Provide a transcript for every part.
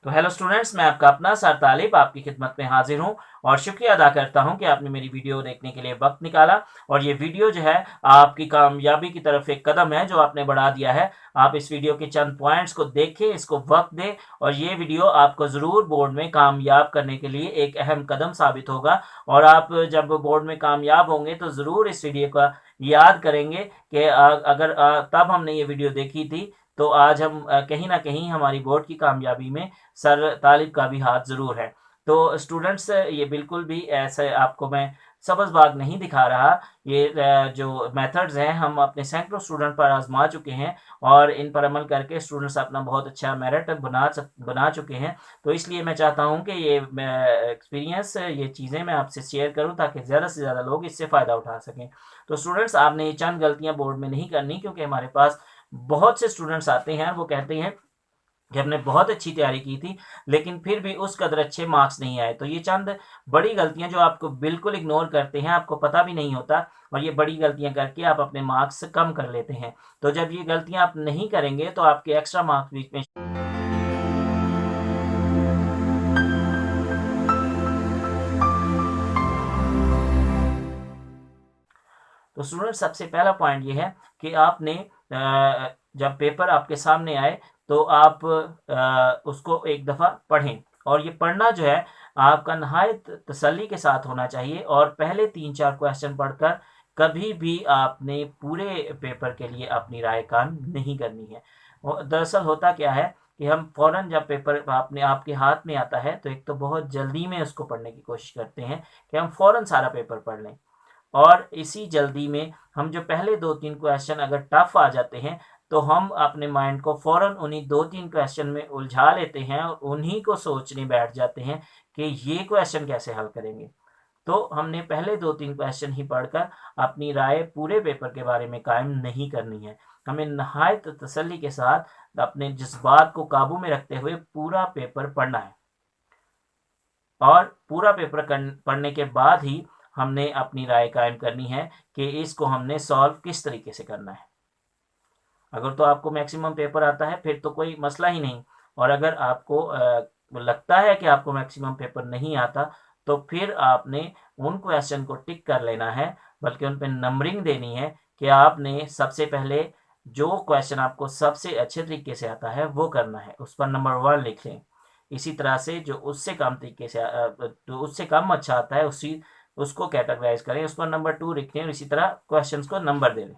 तो hello students, मैं आपका अपना सर तालिब आपकी खिदमत में हाजिर हूं और शुक्रिया अदा करता हूं कि आपने मेरी वीडियो देखने के लिए वक्त निकाला। और ये वीडियो जो है आपकी कामयाबी की तरफ एक कदम है जो आपने बढ़ा दिया है। आप इस वीडियो के चंद पॉइंट्स को देखें, इसको वक्त दें और ये वीडियो आपको ज़रूर बोर्ड में कामयाब करने के लिए एक अहम कदम साबित होगा। और आप जब बोर्ड में कामयाब होंगे तो ज़रूर इस वीडियो का याद करेंगे कि अगर तब हमने ये वीडियो देखी थी तो आज हम कहीं ना कहीं हमारी बोर्ड की कामयाबी में सर तालिब का भी हाथ ज़रूर है। तो स्टूडेंट्स, ये बिल्कुल भी ऐसे आपको मैं सबज़बाग नहीं दिखा रहा। ये जो मेथड्स हैं हम अपने सैकड़ों स्टूडेंट पर आजमा चुके हैं और इन पर अमल करके स्टूडेंट्स अपना बहुत अच्छा मेरिट बना चुके हैं। तो इसलिए मैं चाहता हूं कि ये एक्सपीरियंस, ये चीज़ें मैं आपसे शेयर करूं ताकि ज़्यादा से ज़्यादा लोग इससे फ़ायदा उठा सकें। तो स्टूडेंट्स, आपने ये चंद गलतियां बोर्ड में नहीं करनी, क्योंकि हमारे पास बहुत से स्टूडेंट्स आते हैं, वो कहते हैं कि हमने बहुत अच्छी तैयारी की थी लेकिन फिर भी उस कदर अच्छे मार्क्स नहीं आए। तो ये चंद बड़ी गलतियां जो आपको बिल्कुल इग्नोर करते हैं, आपको पता भी नहीं होता और ये बड़ी गलतियां करके आप अपने मार्क्स कम कर लेते हैं। तो जब ये गलतियां आप नहीं करेंगे तो आपके एक्स्ट्रा मार्क्स बीच में। तो स्टूडेंट, सबसे पहला पॉइंट ये है कि आपने जब पेपर आपके सामने आए तो आप उसको एक दफ़ा पढ़ें। और ये पढ़ना जो है आपका नहायत तसल्ली के साथ होना चाहिए और पहले 3-4 क्वेश्चन पढ़कर कभी भी आपने पूरे पेपर के लिए अपनी राय कायम नहीं करनी है। दरअसल होता क्या है कि हम फ़ौरन जब पेपर आपने आपके हाथ में आता है तो एक तो बहुत जल्दी में उसको पढ़ने की कोशिश करते हैं कि हम फ़ौरन सारा पेपर पढ़ लें। और इसी जल्दी में हम जो पहले 2-3 क्वेश्चन अगर टफ आ जाते हैं तो हम अपने माइंड को फ़ौरन उन्हीं 2-3 क्वेश्चन में उलझा लेते हैं और उन्हीं को सोचने बैठ जाते हैं कि ये क्वेश्चन कैसे हल करेंगे। तो हमने पहले 2-3 क्वेश्चन ही पढ़कर अपनी राय पूरे पेपर के बारे में कायम नहीं करनी है। हमें नहायत तसल्ली के साथ अपने जज्बात को काबू में रखते हुए पूरा पेपर पढ़ना है और पूरा पेपर पढ़ने के बाद ही हमने अपनी राय कायम करनी है कि इसको हमने सॉल्व किस तरीके से करना है। अगर तो आपको मैक्सिमम पेपर आता है फिर तो कोई मसला ही नहीं, और अगर आपको लगता है कि आपको मैक्सिमम पेपर नहीं आता तो फिर आपने उन क्वेश्चन को टिक कर लेना है, बल्कि उन पर नंबरिंग देनी है कि आपने सबसे पहले जो क्वेश्चन आपको सबसे अच्छे तरीके से आता है वो करना है, उस पर नंबर 1 लिख लें। इसी तरह से जो उससे कम तरीके से जो उससे कम अच्छा आता है उसको कैटेगराइज करें, उस पर नंबर 2 लिखें और इसी तरह क्वेश्चंस को नंबर दे दें।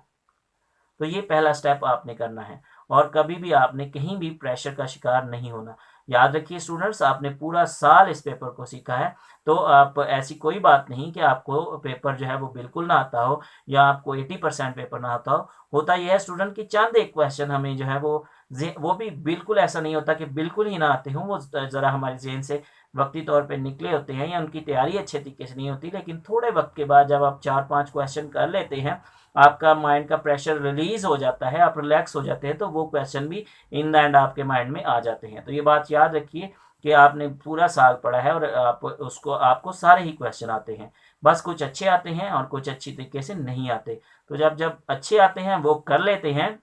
तो ये पहला स्टेप आपने करना है और कभी भी आपने कहीं भी प्रेशर का शिकार नहीं होना। याद रखिए स्टूडेंट्स, आपने पूरा साल इस पेपर को सीखा है, तो आप ऐसी कोई बात नहीं कि आपको पेपर जो है वो बिल्कुल ना आता हो या आपको 80% पेपर ना आता हो। होता यह है स्टूडेंट कि चंद एक क्वेश्चन हमें जो है वो भी बिल्कुल ऐसा नहीं होता कि बिल्कुल ही ना आते हों, वो ज़रा हमारे ज़हन से वक्ती तौर पे निकले होते हैं या उनकी तैयारी अच्छे तरीके से नहीं होती, लेकिन थोड़े वक्त के बाद जब आप 4-5 क्वेश्चन कर लेते हैं, आपका माइंड का प्रेशर रिलीज हो जाता है, आप रिलैक्स हो जाते हैं, तो वो क्वेश्चन भी इन द एंड आपके माइंड में आ जाते हैं। तो ये बात याद रखिए कि आपने पूरा साल पढ़ा है और आपको सारे ही क्वेश्चन आते हैं, बस कुछ अच्छे आते हैं और कुछ अच्छी तरीके से नहीं आते। तो जब जब अच्छे आते हैं वो कर लेते हैं,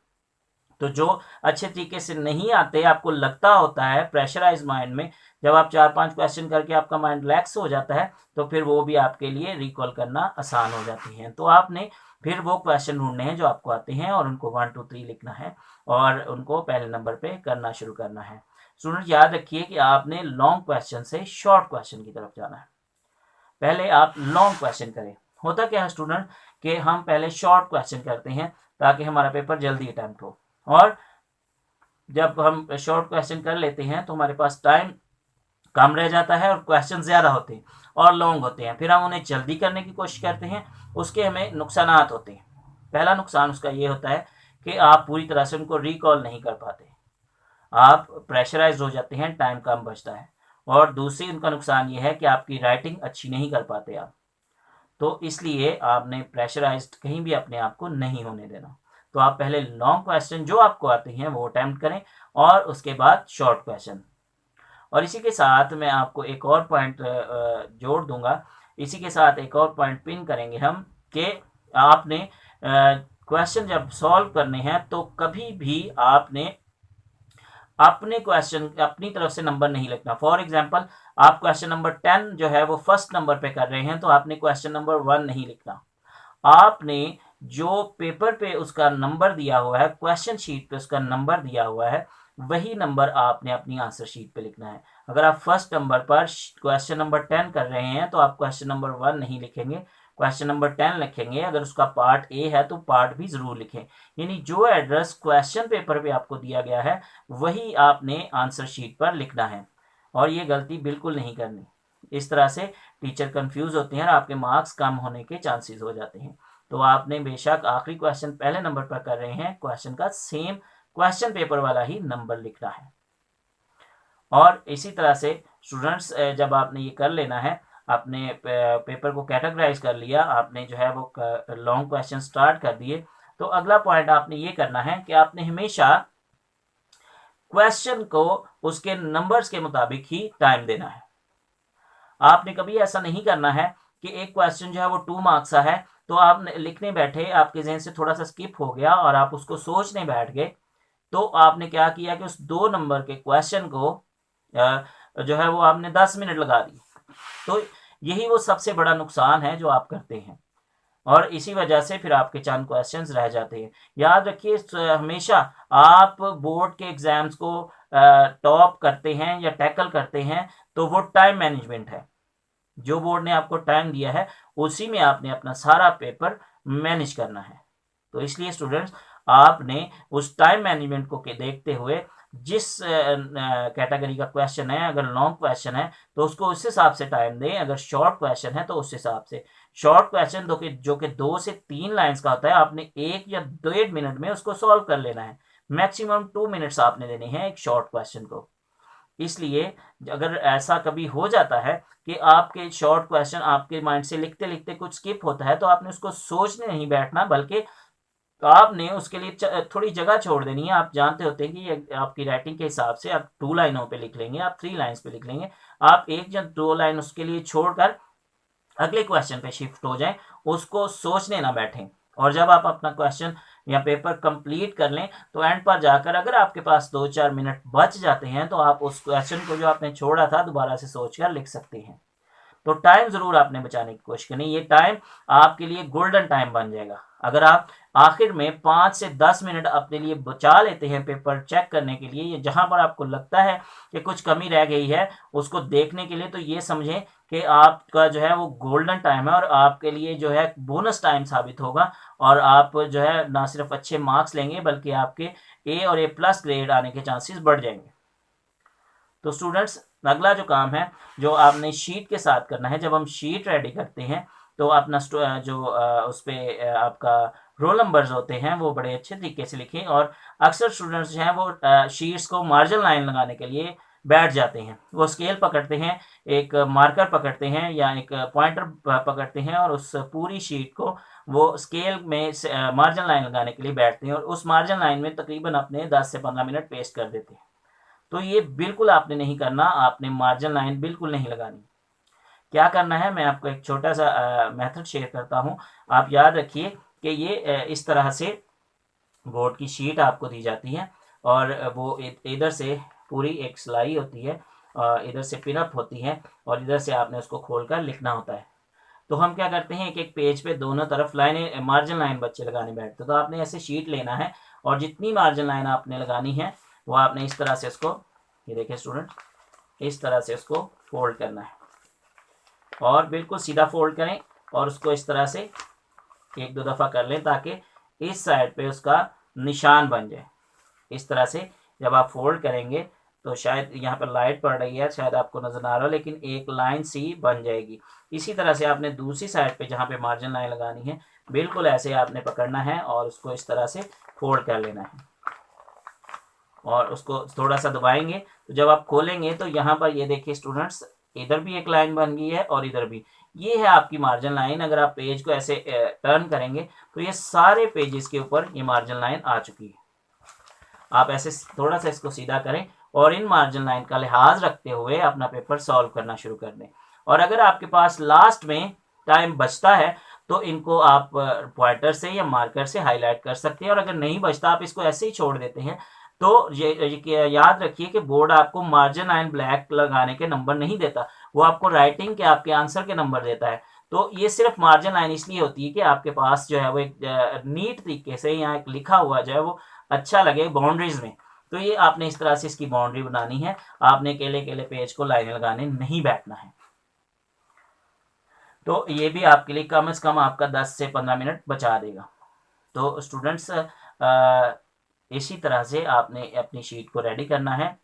तो जो अच्छे तरीके से नहीं आते आपको लगता होता है प्रेशराइज माइंड में, जब आप 4-5 क्वेश्चन करके आपका माइंड रिलैक्स हो जाता है तो फिर वो भी आपके लिए रिकॉल करना आसान हो जाती हैं। तो आपने फिर वो क्वेश्चन ढूंढने हैं जो आपको आते हैं और उनको 1 2 3 लिखना है और उनको पहले नंबर पे करना शुरू करना है। स्टूडेंट, याद रखिए कि आपने लॉन्ग क्वेश्चन से शॉर्ट क्वेश्चन की तरफ जाना है। पहले आप लॉन्ग क्वेश्चन करें। होता क्या है स्टूडेंट कि हम पहले शॉर्ट क्वेश्चन करते हैं ताकि हमारा पेपर जल्दी अटेम्प्ट हो, और जब हम शॉर्ट क्वेश्चन कर लेते हैं तो हमारे पास टाइम कम रह जाता है और क्वेश्चन ज़्यादा होते हैं और लॉन्ग होते हैं, फिर हम उन्हें जल्दी करने की कोशिश करते हैं, उसके हमें नुकसानात होते हैं। पहला नुकसान उसका ये होता है कि आप पूरी तरह से उनको रिकॉल नहीं कर पाते, आप प्रेशराइज हो जाते हैं, टाइम कम बचता है। और दूसरी उनका नुकसान ये है कि आपकी राइटिंग अच्छी नहीं कर पाते आप, तो इसलिए आपने प्रेशराइज्ड कहीं भी अपने आप को नहीं होने देना। तो आप पहले लॉन्ग क्वेश्चन जो आपको आते हैं वो अटेम्प्ट करें और उसके बाद शॉर्ट क्वेश्चन। और इसी के साथ मैं आपको एक और पॉइंट जोड़ दूंगा, इसी के साथ एक और पॉइंट पिन करेंगे हम कि आपने क्वेश्चन जब सॉल्व करने हैं तो कभी भी आपने अपने क्वेश्चन अपनी तरफ से नंबर नहीं लिखना। फॉर एग्जांपल आप क्वेश्चन नंबर 10 जो है वो फर्स्ट नंबर पे कर रहे हैं, तो आपने क्वेश्चन नंबर 1 नहीं लिखना। आपने जो पेपर पे उसका नंबर दिया हुआ है, क्वेश्चन शीट पे उसका नंबर दिया हुआ है, वही नंबर आपने अपनी आंसर शीट पे लिखना है। अगर आप फर्स्ट नंबर पर क्वेश्चन नंबर 10 कर रहे हैं तो आप क्वेश्चन नंबर 1 नहीं लिखेंगे, क्वेश्चन नंबर 10 लिखेंगे। अगर उसका पार्ट ए है तो पार्ट भी जरूर लिखें। यानी जो एड्रेस क्वेश्चन पेपर पे आपको दिया गया है वही आपने आंसर शीट पर लिखना है, और ये गलती बिल्कुल नहीं करनी। इस तरह से टीचर कंफ्यूज होते हैं और आपके मार्क्स कम होने के चांसेस हो जाते हैं। तो आपने बेशक आखिरी क्वेश्चन पहले नंबर पर कर रहे हैं, क्वेश्चन का सेम क्वेश्चन पेपर वाला ही नंबर लिखना है। और इसी तरह से स्टूडेंट्स जब आपने ये कर लेना है, आपने पेपर को कैटेगराइज कर लिया, आपने जो है वो लॉन्ग क्वेश्चन स्टार्ट कर दिए, तो अगला पॉइंट आपने ये करना है कि आपने हमेशा क्वेश्चन को उसके नंबर्स के मुताबिक ही टाइम देना है। आपने कभी ऐसा नहीं करना है कि एक क्वेश्चन जो है वो 2 मार्क्स का है तो आप लिखने बैठे, आपके जहन से थोड़ा सा स्किप हो गया और आप उसको सोचने बैठ गए, तो आपने क्या किया कि उस 2 नंबर के क्वेश्चन को जो है वो आपने 10 मिनट लगा दी। तो यही वो सबसे बड़ा नुकसान है जो आप करते हैं, और इसी वजह से फिर आपके चंद क्वेश्चंस रह जाते हैं। याद रखिए हमेशा आप बोर्ड के एग्जाम्स को टॉप करते हैं या टैकल करते हैं तो वो टाइम मैनेजमेंट है। जो बोर्ड ने आपको टाइम दिया है उसी में आपने अपना सारा पेपर मैनेज करना है। तो इसलिए स्टूडेंट्स आपने उस टाइम मैनेजमेंट को देखते हुए जिस कैटेगरी का क्वेश्चन है, अगर लॉन्ग क्वेश्चन है तो उसको उस हिसाब से टाइम दें, अगर शॉर्ट क्वेश्चन है तो उस हिसाब से। शॉर्ट क्वेश्चन जो कि 2 से 3 लाइंस का होता है, आपने 1 या 1.5 मिनट में उसको सॉल्व कर लेना है। मैक्सिमम 2 मिनट्स आपने देने हैं एक शॉर्ट क्वेश्चन को। इसलिए अगर ऐसा कभी हो जाता है कि आपके शॉर्ट क्वेश्चन आपके माइंड से लिखते लिखते कुछ स्किप होता है, तो आपने उसको सोचने नहीं बैठना, बल्कि आपने उसके लिए थोड़ी जगह छोड़ देनी है। आप जानते होते हैं कि ये आपकी राइटिंग के हिसाब से आप 2 लाइनों पे लिख लेंगे, आप 3 लाइन्स पे लिख लेंगे। आप 1 या 2 लाइन उसके लिए छोड़कर अगले क्वेश्चन पे शिफ्ट हो जाएं, उसको सोचने ना बैठें। और जब आप अपना क्वेश्चन या पेपर कंप्लीट कर लें तो एंड पर जाकर अगर आपके पास 2-4 मिनट बच जाते हैं तो आप उस क्वेश्चन को जो आपने छोड़ा था दोबारा से सोचकर लिख सकते हैं। तो टाइम जरूर आपने बचाने की कोशिश करनी। ये टाइम आपके लिए गोल्डन टाइम बन जाएगा। अगर आप आखिर में 5 से 10 मिनट अपने लिए बचा लेते हैं पेपर चेक करने के लिए, जहां पर आपको लगता है कि कुछ कमी रह गई है उसको देखने के लिए, तो ये समझें कि आपका जो है वो गोल्डन टाइम है और आपके लिए जो है बोनस टाइम साबित होगा। और आप जो है ना सिर्फ अच्छे मार्क्स लेंगे बल्कि आपके ए और A+ ग्रेड आने के चांसेस बढ़ जाएंगे। तो स्टूडेंट्स अगला जो काम है जो आपने शीट के साथ करना है, जब हम शीट रेडी करते हैं तो अपना जो उस पर आपका रोल नंबर्स होते हैं वो बड़े अच्छे तरीके से लिखें। और अक्सर स्टूडेंट्स जो हैं वो शीट्स को मार्जिन लाइन लगाने के लिए बैठ जाते हैं। वो स्केल पकड़ते हैं, एक मार्कर पकड़ते हैं या एक पॉइंटर पकड़ते हैं और उस पूरी शीट को वो स्केल में मार्जिन लाइन लगाने के लिए बैठते हैं और उस मार्जिन लाइन में तकरीबन अपने 10 से 15 मिनट पेस्ट कर देते हैं। तो ये बिल्कुल आपने नहीं करना, आपने मार्जिन लाइन बिल्कुल नहीं लगानी। क्या करना है, मैं आपको एक छोटा सा मेथड शेयर करता हूं। आप याद रखिए कि ये इस तरह से बोर्ड की शीट आपको दी जाती है और वो इधर से पूरी एक सिलाई होती है, इधर से पिनअप होती है और इधर से आपने उसको खोलकर लिखना होता है। तो हम क्या करते हैं, एक एक पेज पे दोनों तरफ लाइनें मार्जिन लाइन बच्चे लगाने बैठते, तो आपने ऐसे शीट लेना है और जितनी मार्जिन लाइन आपने लगानी है वो आपने इस तरह से उसको, ये देखिए स्टूडेंट, इस तरह से उसको फोल्ड करना है और बिल्कुल सीधा फोल्ड करें और उसको इस तरह से 1-2 दफ़ा कर लें ताकि इस साइड पे उसका निशान बन जाए। इस तरह से जब आप फोल्ड करेंगे तो शायद यहाँ पर लाइट पड़ रही है, शायद आपको नजर आ रहा हो, लेकिन एक लाइन सी बन जाएगी। इसी तरह से आपने दूसरी साइड पे जहाँ पे मार्जिन लाइन लगानी है बिल्कुल ऐसे आपने पकड़ना है और उसको इस तरह से फोल्ड कर लेना है और उसको थोड़ा सा दबाएंगे तो जब आप खोलेंगे तो यहाँ पर ये देखिए स्टूडेंट्स, इधर भी एक लाइन बन गई है और इधर भी। ये है आपकी मार्जिन लाइन। अगर आप पेज को ऐसे टर्न करेंगे तो ये सारे पेजेस के ऊपर ये मार्जिन लाइन आ चुकी है। आप ऐसे थोड़ा सा इसको सीधा करें और इन मार्जिन लाइन का लिहाज रखते हुए अपना पेपर सॉल्व करना शुरू कर दें। और अगर आपके पास लास्ट में टाइम बचता है तो इनको आप पॉइंटर से या मार्कर से हाईलाइट कर सकते हैं, और अगर नहीं बचता आप इसको ऐसे ही छोड़ देते हैं तो ये याद रखिए कि बोर्ड आपको मार्जिन लाइन ब्लैक लगाने के नंबर नहीं देता, वो आपको राइटिंग के आपके आंसर के नंबर देता है। तो ये सिर्फ मार्जिन लाइन इसलिए होती है कि आपके पास जो है वो एक नीट तरीके से यहाँ एक लिखा हुआ जो है वो अच्छा लगे बाउंड्रीज में। तो ये आपने इस तरह से इसकी बाउंड्री बनानी है, आपने केले केले पेज को लाइनें लगाने नहीं बैठना है। तो ये भी आपके लिए कम से कम आपका 10 से 15 मिनट बचा देगा। तो स्टूडेंट्स इसी तरह से आपने अपनी शीट को रेडी करना है।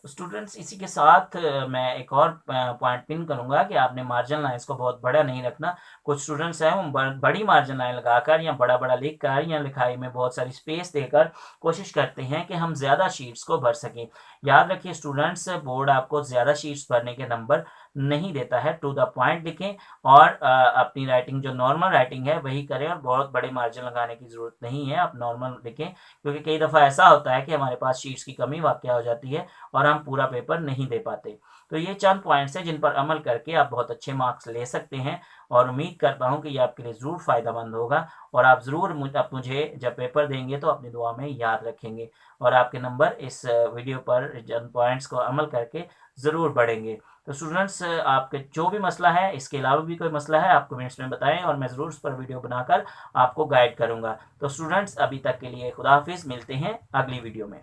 स्टूडेंट्स इसी के साथ मैं एक और पॉइंट पिन करूंगा कि आपने मार्जिन लाइंस को बहुत बड़ा नहीं रखना। कुछ स्टूडेंट्स हैं वो बड़ी मार्जिन लाइन लगाकर या बड़ा बड़ा लिख कर या लिखाई में बहुत सारी स्पेस देकर कोशिश करते हैं कि हम ज़्यादा शीट्स को भर सकें। याद रखिए स्टूडेंट्स, बोर्ड आपको ज़्यादा शीट्स भरने के नंबर नहीं देता है। टू द पॉइंट लिखें और अपनी राइटिंग जो नॉर्मल राइटिंग है वही करें, और बहुत बड़े मार्जिन लगाने की ज़रूरत नहीं है, आप नॉर्मल लिखें। क्योंकि कई दफ़ा ऐसा होता है कि हमारे पास शीट्स की कमी वाक़या हो जाती है और हम पूरा पेपर नहीं दे पाते। तो ये चंद पॉइंट्स हैं जिन पर अमल करके आप बहुत अच्छे मार्क्स ले सकते हैं, और उम्मीद करता हूँ कि ये आपके लिए ज़रूर फ़ायदेमंद होगा, और आप ज़रूर मुझे जब पेपर देंगे तो अपनी दुआ में याद रखेंगे, और आपके नंबर इस वीडियो पर जिन पॉइंट्स को अमल करके ज़रूर बढ़ेंगे। तो स्टूडेंट्स, आपके जो भी मसला है, इसके अलावा भी कोई मसला है, आप कमेंट्स में बताएं और मैं ज़रूर उस पर वीडियो बनाकर आपको गाइड करूँगा। तो स्टूडेंट्स, अभी तक के लिए खुदा हाफिज़, मिलते हैं अगली वीडियो में।